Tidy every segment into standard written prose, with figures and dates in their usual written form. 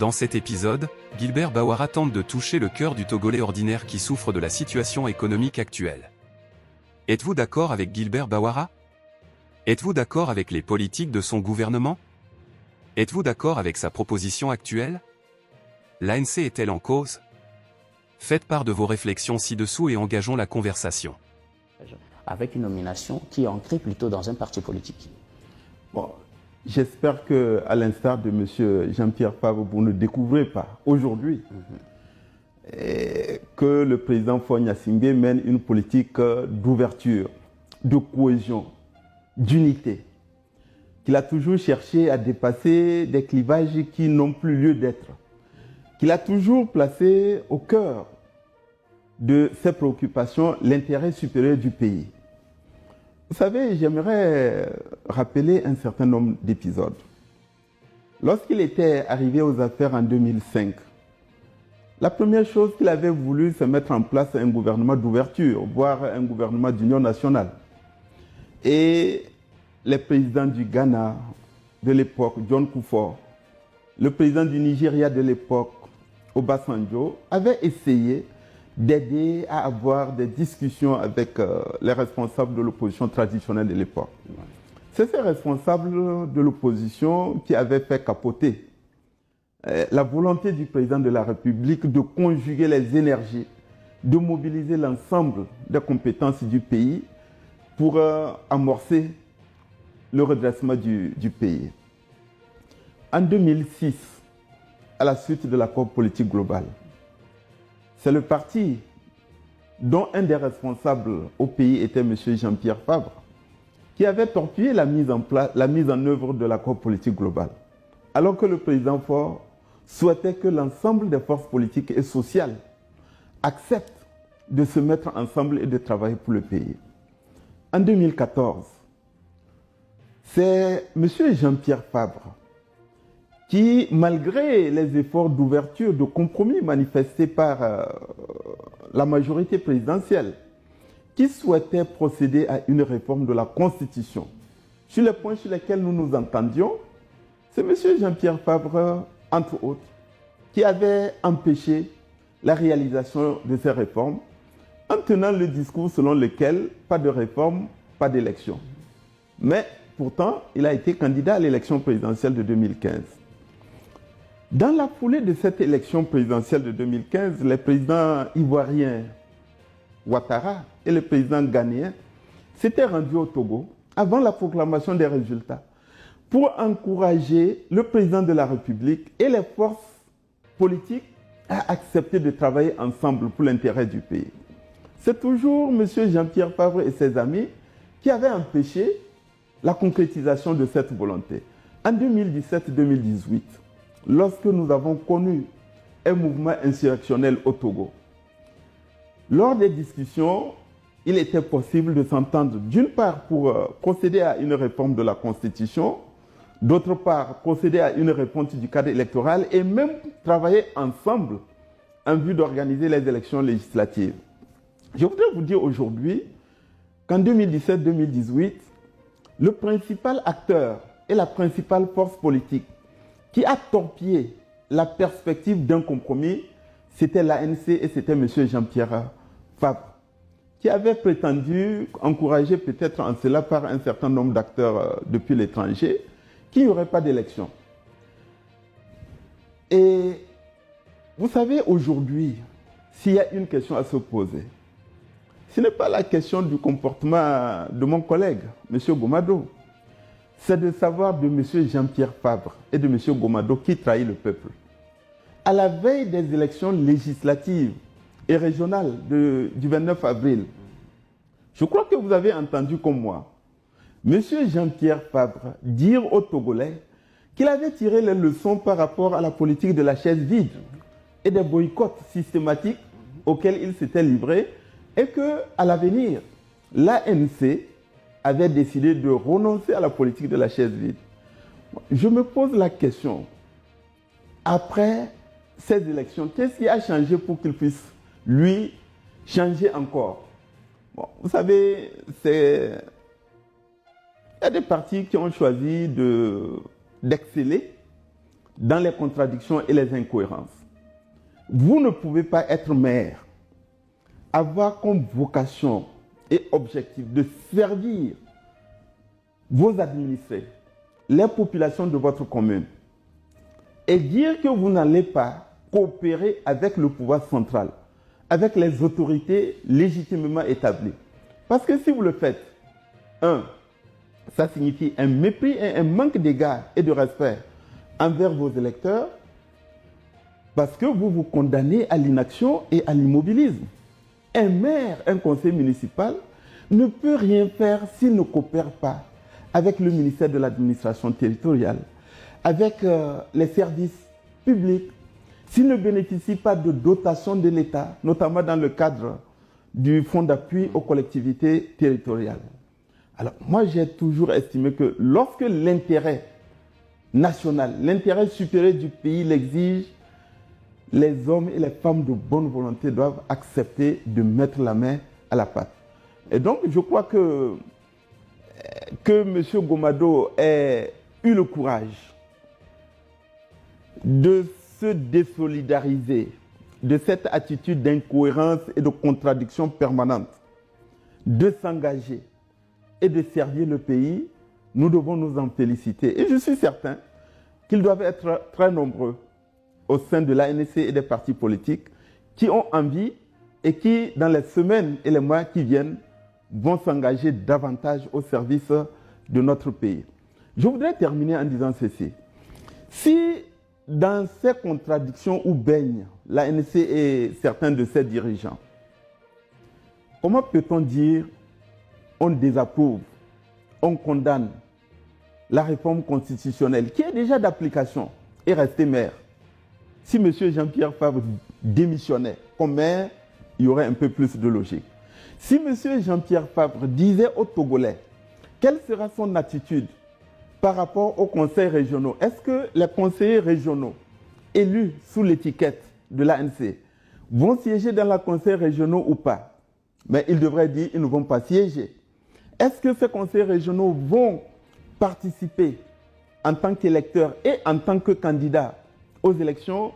Dans cet épisode, Gilbert Bawara tente de toucher le cœur du Togolais ordinaire qui souffre de la situation économique actuelle. Êtes-vous d'accord avec Gilbert Bawara? Êtes-vous d'accord avec les politiques de son gouvernement? Êtes-vous d'accord avec sa proposition actuelle? L'ANC est-elle en cause? Faites part de vos réflexions ci-dessous et engageons la conversation. Avec une nomination qui est ancrée plutôt dans un parti politique. Bon, j'espère qu'à l'instar de M. Jean-Pierre Favre, vous ne découvrez pas aujourd'hui que le président Faure Gnassingbé mène une politique d'ouverture, de cohésion, d'unité, qu'il a toujours cherché à dépasser des clivages qui n'ont plus lieu d'être, qu'il a toujours placé au cœur de ses préoccupations l'intérêt supérieur du pays. Vous savez, j'aimerais rappeler un certain nombre d'épisodes. Lorsqu'il était arrivé aux affaires en 2005, la première chose qu'il avait voulu, c'est mettre en place un gouvernement d'ouverture, voire un gouvernement d'union nationale. Et les présidents du Ghana de l'époque, John Kufuor, le président du Nigeria de l'époque, Obasanjo, avaient essayé d'aider à avoir des discussions avec les responsables de l'opposition traditionnelle de l'époque. C'est ces responsables de l'opposition qui avaient fait capoter la volonté du président de la République de conjuguer les énergies, de mobiliser l'ensemble des compétences du pays pour amorcer le redressement du pays. En 2006, à la suite de l'accord politique global, c'est le parti dont un des responsables au pays était M. Jean-Pierre Favre, qui avait torpillé la mise en œuvre de l'accord politique global, alors que le président Faure souhaitait que l'ensemble des forces politiques et sociales acceptent de se mettre ensemble et de travailler pour le pays. En 2014, c'est M. Jean-Pierre Favre qui, malgré les efforts d'ouverture, de compromis manifestés par la majorité présidentielle, qui souhaitait procéder à une réforme de la Constitution. Sur les points sur lesquels nous nous entendions, c'est M. Jean-Pierre Favre, entre autres, qui avait empêché la réalisation de ces réformes en tenant le discours selon lequel pas de réforme, pas d'élection. Mais pourtant, il a été candidat à l'élection présidentielle de 2015. Dans la foulée de cette élection présidentielle de 2015, les présidents ivoiriens Ouattara et le président ghanéen s'étaient rendus au Togo avant la proclamation des résultats pour encourager le président de la République et les forces politiques à accepter de travailler ensemble pour l'intérêt du pays. C'est toujours M. Jean-Pierre Favre et ses amis qui avaient empêché la concrétisation de cette volonté. En 2017-2018, lorsque nous avons connu un mouvement insurrectionnel au Togo, lors des discussions, il était possible de s'entendre d'une part pour procéder à une réforme de la Constitution, d'autre part procéder à une réforme du cadre électoral et même travailler ensemble en vue d'organiser les élections législatives. Je voudrais vous dire aujourd'hui qu'en 2017-2018, le principal acteur et la principale force politique qui a torpillé la perspective d'un compromis, c'était l'ANC et c'était M. Jean-Pierre Favre, qui avait prétendu, encouragé peut-être en cela par un certain nombre d'acteurs depuis l'étranger, qu'il n'y aurait pas d'élection. Et vous savez, aujourd'hui, s'il y a une question à se poser, ce n'est pas la question du comportement de mon collègue, M. Gomado. C'est de savoir de M. Jean-Pierre Favre et de M. Gomado qui trahit le peuple. À la veille des élections législatives et régionales du 29 avril, je crois que vous avez entendu comme moi, M. Jean-Pierre Favre dire aux Togolais qu'il avait tiré les leçons par rapport à la politique de la chaise vide et des boycotts systématiques auxquels il s'était livré et qu'à l'avenir, l'ANC avait décidé de renoncer à la politique de la chaise vide. Je me pose la question, après ces élections, qu'est-ce qui a changé pour qu'il puisse, lui, changer encore? Bon, vous savez, il y a des partis qui ont choisi d'exceller dans les contradictions et les incohérences. Vous ne pouvez pas être maire, avoir comme vocation et objectif de servir vos administrés, les populations de votre commune, et dire que vous n'allez pas coopérer avec le pouvoir central, avec les autorités légitimement établies. Parce que si vous le faites, ça signifie un mépris et un manque d'égard et de respect envers vos électeurs, parce que vous vous condamnez à l'inaction et à l'immobilisme. Un maire, un conseil municipal ne peut rien faire s'il ne coopère pas avec le ministère de l'administration territoriale, avec les services publics, s'il ne bénéficie pas de dotation de l'État, notamment dans le cadre du fonds d'appui aux collectivités territoriales. Alors, moi, j'ai toujours estimé que lorsque l'intérêt national, l'intérêt supérieur du pays l'exige, les hommes et les femmes de bonne volonté doivent accepter de mettre la main à la pâte. Et donc, je crois que M. Gomado ait eu le courage de se désolidariser de cette attitude d'incohérence et de contradiction permanente, de s'engager et de servir le pays, nous devons nous en féliciter. Et je suis certain qu'ils doivent être très nombreux au sein de l'ANC et des partis politiques qui ont envie et qui, dans les semaines et les mois qui viennent, vont s'engager davantage au service de notre pays. Je voudrais terminer en disant ceci. Si dans ces contradictions où baignent l'ANC et certains de ses dirigeants, comment peut-on dire on désapprouve, on condamne la réforme constitutionnelle qui est déjà d'application et resté maire? Si M. Jean-Pierre Fabre démissionnait comme maire, il y aurait un peu plus de logique. Si M. Jean-Pierre Fabre disait aux Togolais quelle sera son attitude par rapport aux conseils régionaux, est-ce que les conseillers régionaux élus sous l'étiquette de l'ANC vont siéger dans les conseils régionaux ou pas? Mais il devrait dire qu'ils ne vont pas siéger. Est-ce que ces conseils régionaux vont participer en tant qu'électeurs et en tant que candidats aux élections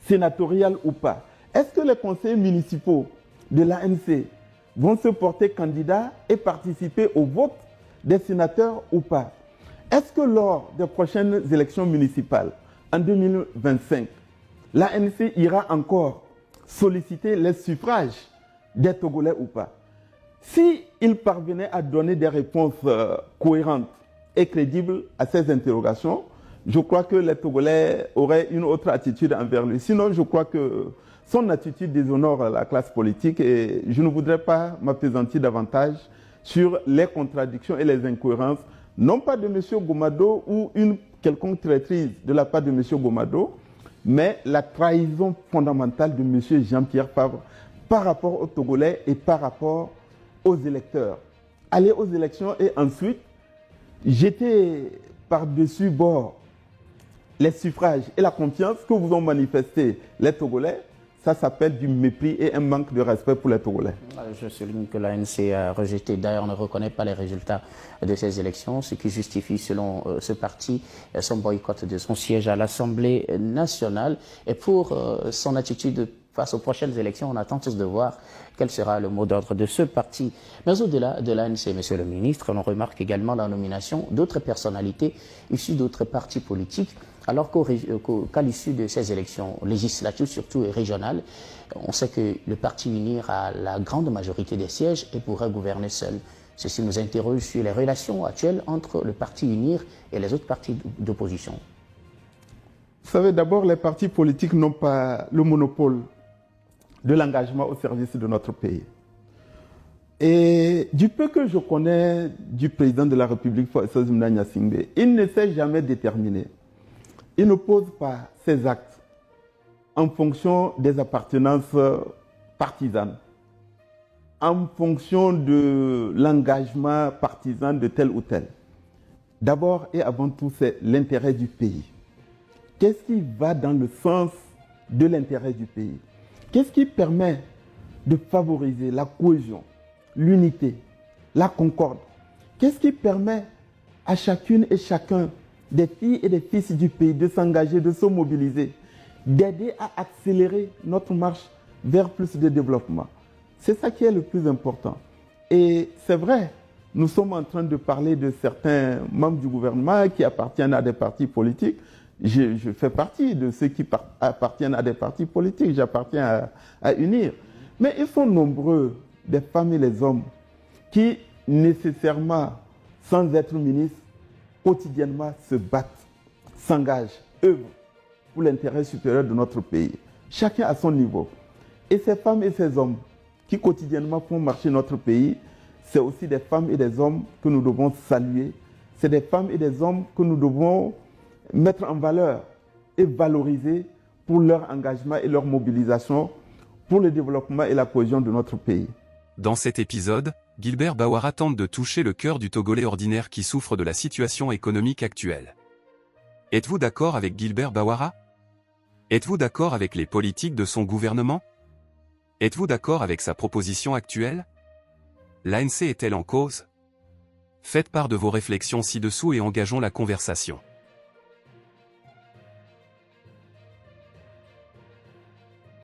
sénatoriales ou pas? Est-ce que les conseillers municipaux de l'ANC vont se porter candidats et participer au vote des sénateurs ou pas? Est-ce que lors des prochaines élections municipales, en 2025, l'ANC ira encore solliciter les suffrages des Togolais ou pas? S'il parvenait à donner des réponses cohérentes et crédibles à ces interrogations, je crois que les Togolais auraient une autre attitude envers lui. Sinon, je crois que son attitude déshonore la classe politique et je ne voudrais pas m'appesantir davantage sur les contradictions et les incohérences, non pas de M. Gomado ou une quelconque traîtrise de la part de M. Gomado, mais la trahison fondamentale de M. Jean-Pierre Fabre par rapport aux Togolais et par rapport aux électeurs. Aller aux élections et ensuite jeter par-dessus bord les suffrages et la confiance que vous ont manifesté les Togolais, ça s'appelle du mépris et un manque de respect pour les Togolais. Je souligne que l'ANC a rejeté, d'ailleurs ne reconnaît pas les résultats de ces élections, ce qui justifie selon ce parti son boycott de son siège à l'Assemblée nationale. Et pour son attitude face aux prochaines élections, on attend tous de voir quel sera le mot d'ordre de ce parti. Mais au-delà de l'ANC, Monsieur le ministre, on remarque également la nomination d'autres personnalités issues d'autres partis politiques, alors qu'à l'issue de ces élections législatives, surtout et régionales, on sait que le parti UNIR a la grande majorité des sièges et pourrait gouverner seul. Ceci nous interroge sur les relations actuelles entre le parti UNIR et les autres partis d'opposition. Vous savez, d'abord, les partis politiques n'ont pas le monopole de l'engagement au service de notre pays. Et du peu que je connais du président de la République, Faustin Gnassingbé, il ne s'est jamais déterminé. Il ne pose pas ses actes en fonction des appartenances partisanes, en fonction de l'engagement partisan de tel ou tel. D'abord et avant tout, c'est l'intérêt du pays. Qu'est-ce qui va dans le sens de l'intérêt du pays? Qu'est-ce qui permet de favoriser la cohésion, l'unité, la concorde? Qu'est-ce qui permet à chacune et chacun des filles et des fils du pays de s'engager, de se mobiliser, d'aider à accélérer notre marche vers plus de développement. C'est ça qui est le plus important. Et c'est vrai, nous sommes en train de parler de certains membres du gouvernement qui appartiennent à des partis politiques. Je fais partie de ceux qui appartiennent à des partis politiques, j'appartiens à UNIR. Mais ils sont nombreux, des femmes et les hommes, qui nécessairement, sans être ministres, quotidiennement se battent, s'engagent, œuvrent pour l'intérêt supérieur de notre pays. Chacun à son niveau. Et ces femmes et ces hommes qui quotidiennement font marcher notre pays, c'est aussi des femmes et des hommes que nous devons saluer. C'est des femmes et des hommes que nous devons mettre en valeur et valoriser pour leur engagement et leur mobilisation pour le développement et la cohésion de notre pays. Dans cet épisode, Gilbert Bawara tente de toucher le cœur du Togolais ordinaire qui souffre de la situation économique actuelle. Êtes-vous d'accord avec Gilbert Bawara? Êtes-vous d'accord avec les politiques de son gouvernement? Êtes-vous d'accord avec sa proposition actuelle? L'ANC est-elle en cause? Faites part de vos réflexions ci-dessous et engageons la conversation.